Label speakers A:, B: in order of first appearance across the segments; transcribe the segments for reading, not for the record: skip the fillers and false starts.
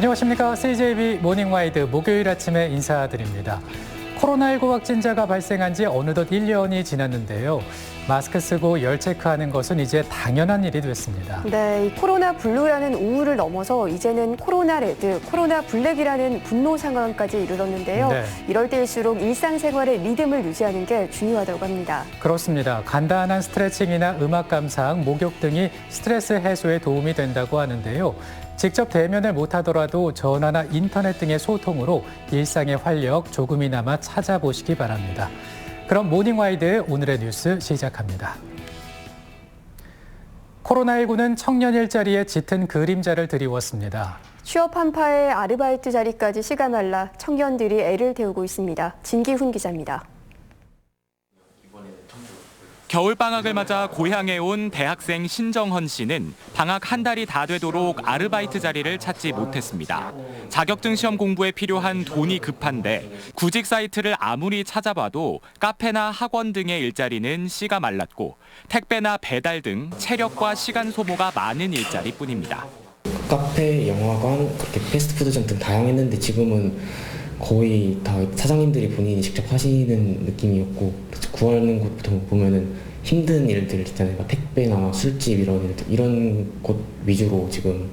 A: 안녕하십니까. CJB 모닝와이드 목요일 아침에 인사드립니다. 코로나19 확진자가 발생한 지 어느덧 1년이 지났는데요. 마스크 쓰고 열 체크하는 것은 이제 당연한 일이 됐습니다.
B: 네, 이 코로나 블루라는 우울을 넘어서 이제는 코로나 레드, 코로나 블랙이라는 분노 상황까지 이르렀는데요.
A: 네.
B: 이럴 때일수록 일상생활의 리듬을 유지하는 게 중요하다고 합니다.
A: 그렇습니다. 간단한 스트레칭이나 음악 감상, 목욕 등이 스트레스 해소에 도움이 된다고 하는데요. 직접 대면을 못하더라도 전화나 인터넷 등의 소통으로 일상의 활력 조금이나마 찾아보시기 바랍니다. 그럼 모닝와이드 오늘의 뉴스 시작합니다. 코로나19는 청년 일자리에 짙은 그림자를 드리웠습니다.
B: 취업 한파에 아르바이트 자리까지 씨가 말라 청년들이 애를 태우고 있습니다. 진기훈 기자입니다.
C: 겨울방학을 맞아 고향에 온 대학생 신정헌 씨는 방학 한 달이 다 되도록 아르바이트 자리를 찾지 못했습니다. 자격증 시험 공부에 필요한 돈이 급한데 구직 사이트를 아무리 찾아봐도 카페나 학원 등의 일자리는 씨가 말랐고 택배나 배달 등 체력과 시간 소모가 많은 일자리뿐입니다.
D: 카페, 영화관, 그렇게 패스트푸드점 등 다양했는데 지금은 거의 다 사장님들이 본인이 직접 하시는 느낌이었고 구하는 곳부터 보면은 힘든 일들 있잖아요. 택배나 술집 이런 곳 위주로 지금.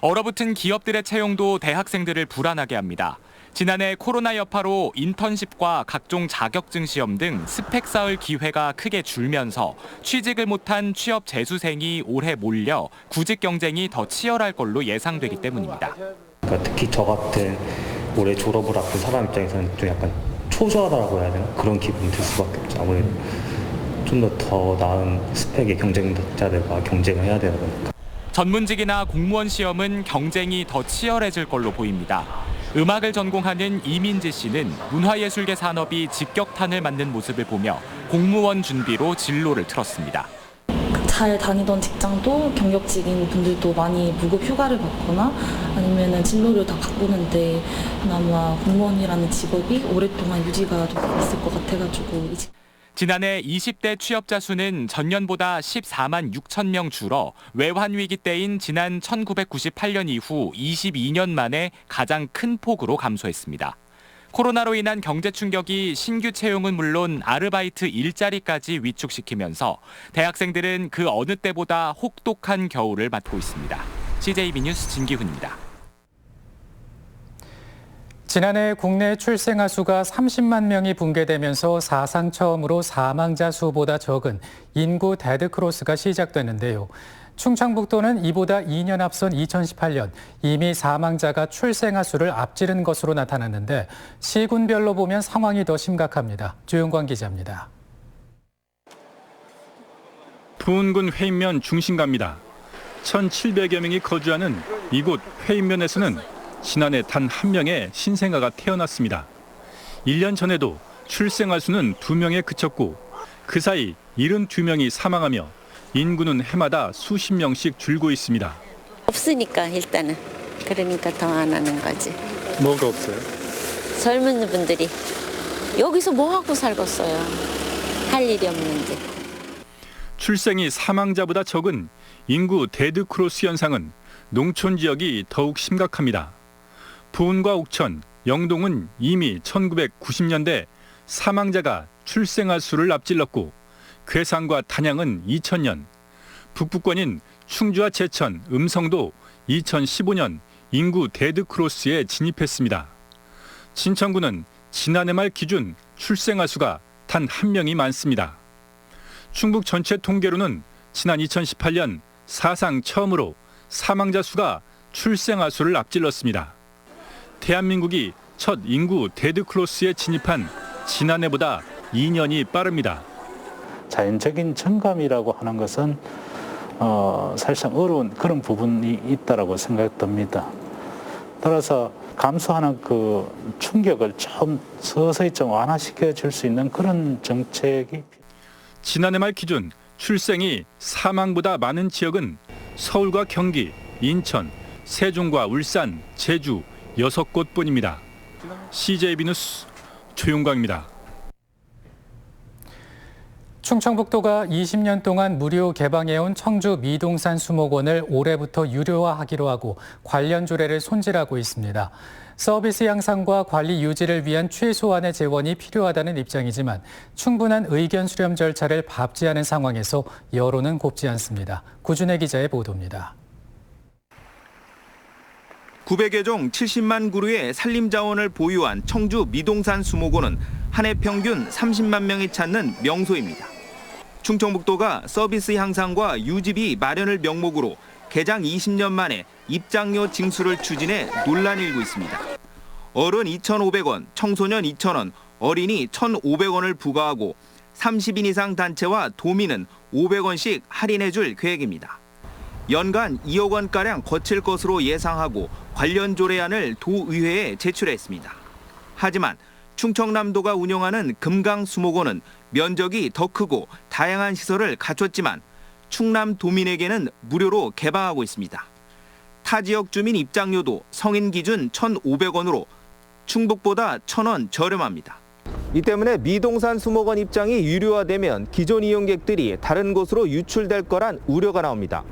C: 얼어붙은 기업들의 채용도 대학생들을 불안하게 합니다. 지난해 코로나 여파로 인턴십과 각종 자격증 시험 등 스펙 쌓을 기회가 크게 줄면서 취직을 못한 취업 재수생이 올해 몰려 구직 경쟁이 더 치열할 걸로 예상되기 때문입니다.
E: 그러니까 특히 저 같은 올해 졸업을 앞둔 사람 입장에서는 좀 약간 초조하다고 해야 되나? 그런 기분이 들 수밖에 없죠. 아무래도 좀 더 나은 스펙의 경쟁자들과 경쟁을 해야 되다 보니까.
C: 전문직이나 공무원 시험은 경쟁이 더 치열해질 걸로 보입니다. 음악을 전공하는 이민지 씨는 문화예술계 산업이 직격탄을 맞는 모습을 보며 공무원 준비로 진로를 틀었습니다.
F: 잘 다니던 직장도 경력직인 분들도 많이 무급 휴가를 받거나 아니면 진로를 다 바꾸는데 그나마 공무원이라는 직업이 오랫동안 유지가 좀 있을 것 같아가지고.
C: 지난해 20대 취업자 수는 전년보다 14만 6천 명 줄어 외환위기 때인 지난 1998년 이후 22년 만에 가장 큰 폭으로 감소했습니다. 코로나로 인한 경제 충격이 신규 채용은 물론 아르바이트 일자리까지 위축시키면서 대학생들은 그 어느 때보다 혹독한 겨울을 맞고 있습니다. CJB 뉴스 진기훈입니다.
A: 지난해 국내 출생아 수가 30만 명이 붕괴되면서 사상 처음으로 사망자 수보다 적은 인구 데드크로스가 시작됐는데요. 충청북도는 이보다 2년 앞선 2018년 이미 사망자가 출생아 수를 앞지른 것으로 나타났는데 시군별로 보면 상황이 더 심각합니다. 주용관 기자입니다.
G: 부운군 회인면 중심가입니다. 1,700여 명이 거주하는 이곳 회인면에서는 지난해 단 한 명의 신생아가 태어났습니다. 1년 전에도 출생아 수는 2명에 그쳤고 그 사이 72명이 사망하며 인구는 해마다 수십 명씩 줄고 있습니다.
H: 없으니까 일단은 그러니까 더 안 하는 거지.
G: 뭐가 없어요?
H: 젊은 분들이 여기서 뭐 하고 살겠어요. 할 일이 없는데.
G: 출생이 사망자보다 적은 인구 데드크로스 현상은 농촌 지역이 더욱 심각합니다. 부운과 옥천, 영동은 이미 1990년대 사망자가 출생아 수를 앞질렀고 괴산과 단양은 2000년, 북부권인 충주와 제천, 음성도 2015년 인구 데드크로스에 진입했습니다. 진천구는 지난해 말 기준 출생아 수가 단 한 명이 많습니다. 충북 전체 통계로는 지난 2018년 사상 처음으로 사망자 수가 출생아 수를 앞질렀습니다. 대한민국이 첫 인구 데드크로스에 진입한 지난해보다 2년이 빠릅니다.
I: 자연적인 증감이라고 하는 것은 사실상 어려운 그런 부분이 있다고 생각됩니다. 따라서 감소하는 그 충격을 좀 서서히 좀 완화시켜 줄 수 있는 그런 정책이.
G: 지난해 말 기준 출생이 사망보다 많은 지역은 서울과 경기, 인천, 세종과 울산, 제주 6곳뿐입니다. CJB 뉴스 조용광입니다.
A: 충청북도가 20년 동안 무료 개방해온 청주 미동산 수목원을 올해부터 유료화하기로 하고 관련 조례를 손질하고 있습니다. 서비스 향상과 관리 유지를 위한 최소한의 재원이 필요하다는 입장이지만 충분한 의견 수렴 절차를 밟지 않은 상황에서 여론은 곱지 않습니다. 구준혜 기자의 보도입니다.
J: 900여 종 70만 그루의 산림자원을 보유한 청주 미동산 수목원은 한 해 평균 30만 명이 찾는 명소입니다. 충청북도가 서비스 향상과 유지비 마련을 명목으로 개장 20년 만에 입장료 징수를 추진해 논란이 일고 있습니다. 어른 2,500원, 청소년 2,000원, 어린이 1,500원을 부과하고 30인 이상 단체와 도민은 500원씩 할인해 줄 계획입니다. 연간 2억 원가량 거칠 것으로 예상하고 관련 조례안을 도의회에 제출했습니다. 하지만 충청남도가 운영하는 금강수목원은 면적이 더 크고 다양한 시설을 갖췄지만 충남 도민에게는 무료로 개방하고 있습니다. 타 지역 주민 입장료도 성인 기준 1,500원으로 충북보다 1,000원 저렴합니다. 이 때문에 미동산 수목원 입장이 유료화되면 기존 이용객들이 다른 곳으로 유출될 거란 우려가 나옵니다.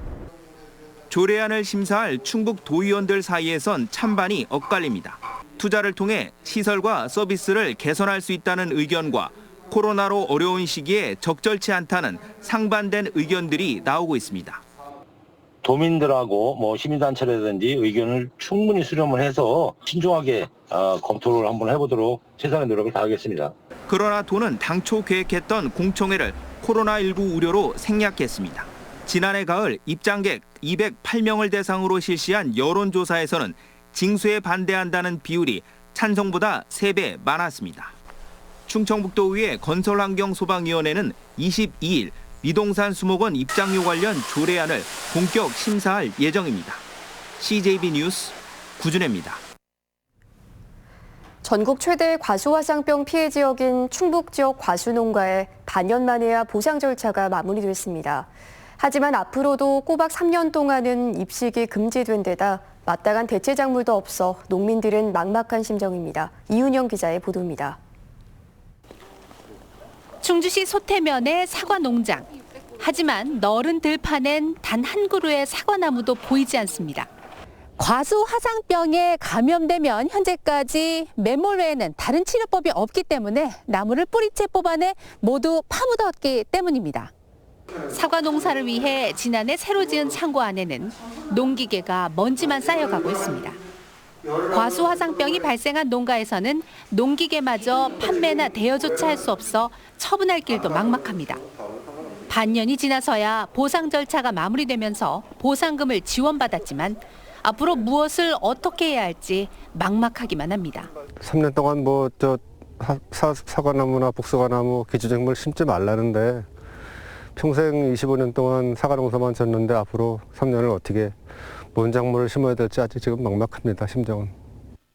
J: 조례안을 심사할 충북 도의원들 사이에선 찬반이 엇갈립니다. 투자를 통해 시설과 서비스를 개선할 수 있다는 의견과 코로나로 어려운 시기에 적절치 않다는 상반된 의견들이 나오고 있습니다.
K: 도민들하고 시민단체라든지 의견을 충분히 수렴을 해서 신중하게 검토를 한번 해보도록 최선의 노력을 다하겠습니다.
J: 그러나 도는 당초 계획했던 공청회를 코로나19 우려로 생략했습니다. 지난해 가을 입장객 208명을 대상으로 실시한 여론조사에서는 징수에 반대한다는 비율이 찬성보다 3배 많았습니다. 충청북도의회 건설환경소방위원회는 22일 미동산 수목원 입장료 관련 조례안을 본격 심사할 예정입니다. CJB 뉴스 구준혜입니다.
B: 전국 최대 과수화상병 피해 지역인 충북 지역 과수농가에 반년 만에야 보상 절차가 마무리됐습니다. 하지만 앞으로도 꼬박 3년 동안은 입식이 금지된 데다 마땅한 대체 작물도 없어 농민들은 막막한 심정입니다. 이윤영 기자의 보도입니다.
L: 충주시 소태면의 사과 농장. 하지만 너른 들판엔 단 한 그루의 사과나무도 보이지 않습니다.
M: 과수 화상병에 감염되면 현재까지 매몰 외에는 다른 치료법이 없기 때문에 나무를 뿌리채 뽑아내 모두 파묻었기 때문입니다.
L: 사과 농사를 위해 지난해 새로 지은 창고 안에는 농기계가 먼지만 쌓여가고 있습니다. 과수 화상병이 발생한 농가에서는 농기계마저 판매나 대여조차 할 수 없어 처분할 길도 막막합니다. 반년이 지나서야 보상 절차가 마무리되면서 보상금을 지원받았지만 앞으로 무엇을 어떻게 해야 할지 막막하기만 합니다.
N: 3년 동안 사과나무나 복숭아나무, 기주작물 심지 말라는데 평생 25년 동안 사과 농사만 졌는데 앞으로 3년을 어떻게 뭔 작물을 심어야 될지 아직 지금 막막합니다, 심정은.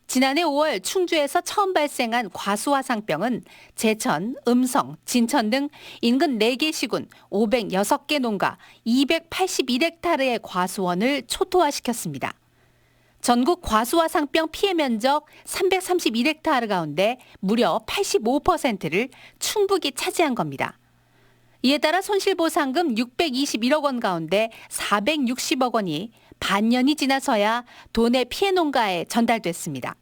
L: 지난해 5월 충주에서 처음 발생한 과수화상병은 제천, 음성, 진천 등 인근 4개 시군 506개 농가 281헥타르의 과수원을 초토화시켰습니다. 전국 과수화상병 피해 면적 331헥타르 가운데 무려 85%를 충북이 차지한 겁니다. 이에 따라 손실보상금 621억 원 가운데 460억 원이 반년이 지나서야 도내 피해 농가에 전달됐습니다.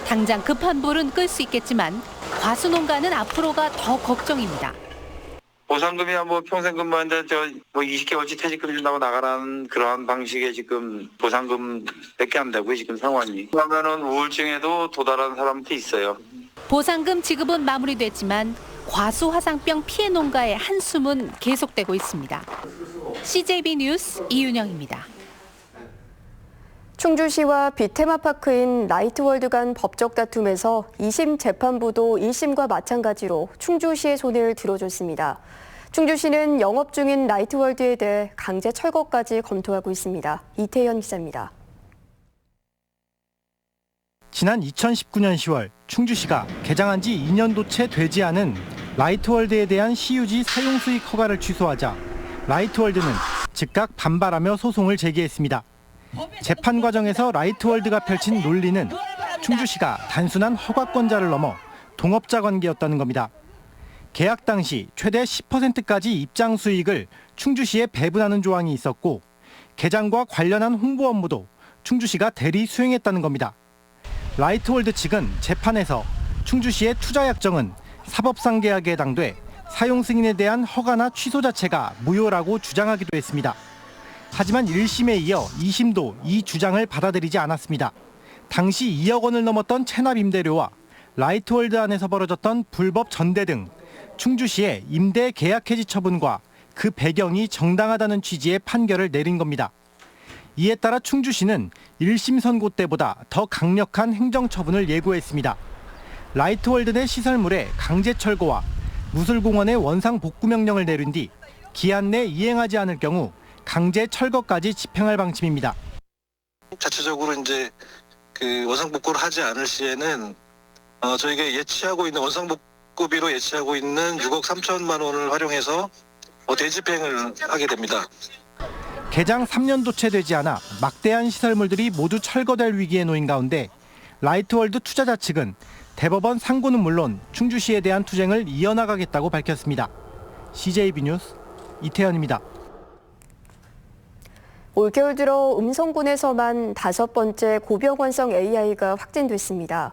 L: 당장 급한 불은 끌 수 있겠지만 과수농가는 앞으로가 더 걱정입니다.
O: 보상금이 평생 근무하는데 20개월치 퇴직금 준다고 나가라는 그러한 방식의 지금 보상금밖에 안 되고 지금 상황이. 그러면은 우울증에도 도달한 사람도 있어요.
L: 보상금 지급은 마무리됐지만 과수화상병 피해 농가의 한숨은 계속되고 있습니다. CJB 뉴스 이윤영입니다.
B: 충주시와 빅테마파크인 라이트월드 간 법적 다툼에서 2심 재판부도 1심과 마찬가지로 충주시의 손을 들어줬습니다. 충주시는 영업 중인 라이트월드에 대해 강제 철거까지 검토하고 있습니다. 이태현 기자입니다.
P: 지난 2019년 10월 충주시가 개장한 지 2년도 채 되지 않은 라이트월드에 대한 시유지 사용수익 허가를 취소하자 라이트월드는 즉각 반발하며 소송을 제기했습니다. 재판 과정에서 라이트월드가 펼친 논리는 충주시가 단순한 허가권자를 넘어 동업자 관계였다는 겁니다. 계약 당시 최대 10%까지 입장 수익을 충주시에 배분하는 조항이 있었고 개장과 관련한 홍보 업무도 충주시가 대리 수행했다는 겁니다. 라이트월드 측은 재판에서 충주시의 투자 약정은 사법상 계약에 해당돼 사용 승인에 대한 허가나 취소 자체가 무효라고 주장하기도 했습니다. 하지만 1심에 이어 2심도 이 주장을 받아들이지 않았습니다. 당시 2억 원을 넘었던 체납 임대료와 라이트월드 안에서 벌어졌던 불법 전대 등 충주시의 임대 계약 해지 처분과 그 배경이 정당하다는 취지의 판결을 내린 겁니다. 이에 따라 충주시는 1심 선고 때보다 더 강력한 행정처분을 예고했습니다. 라이트월드 내 시설물의 강제 철거와 무술공원의 원상 복구 명령을 내린 뒤 기한 내 이행하지 않을 경우 강제 철거까지 집행할 방침입니다.
Q: 자체적으로 이제 그 원상 복구를 하지 않을 시에는 저희가 예치하고 있는 원상 복구비로 예치하고 있는 6억 3천만 원을 활용해서 대집행을 하게 됩니다.
P: 개장 3년도 채 되지 않아 막대한 시설물들이 모두 철거될 위기에 놓인 가운데 라이트월드 투자자 측은 대법원 상고는 물론 충주시에 대한 투쟁을 이어나가겠다고 밝혔습니다. CJB 뉴스 이태현입니다.
B: 올겨울 들어 음성군에서만 5번째 고병원성 AI가 확진됐습니다.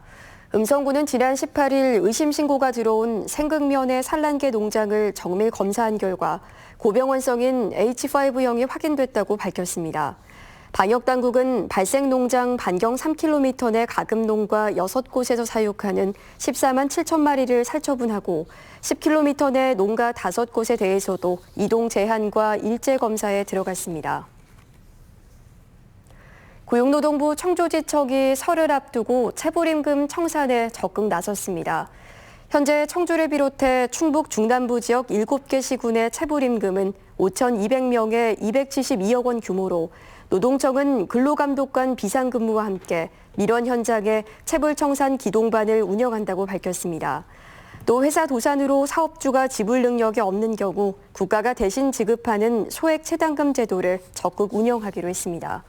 B: 음성군은 지난 18일 의심 신고가 들어온 생극면의 산란계 농장을 정밀 검사한 결과 고병원성인 H5형이 확인됐다고 밝혔습니다. 방역당국은 발생 농장 반경 3km 내 가금농가 6곳에서 사육하는 14만 7천 마리를 살처분하고 10km 내 농가 5곳에 대해서도 이동 제한과 일제 검사에 들어갔습니다. 고용노동부 청주지청이 설을 앞두고 체불임금 청산에 적극 나섰습니다. 현재 청주를 비롯해 충북 중남부 지역 7개 시군의 체불임금은 5,200명에 272억 원 규모로 노동청은 근로감독관 비상근무와 함께 밀원 현장에 체불청산 기동반을 운영한다고 밝혔습니다. 또 회사 도산으로 사업주가 지불 능력이 없는 경우 국가가 대신 지급하는 소액 체당금 제도를 적극 운영하기로 했습니다.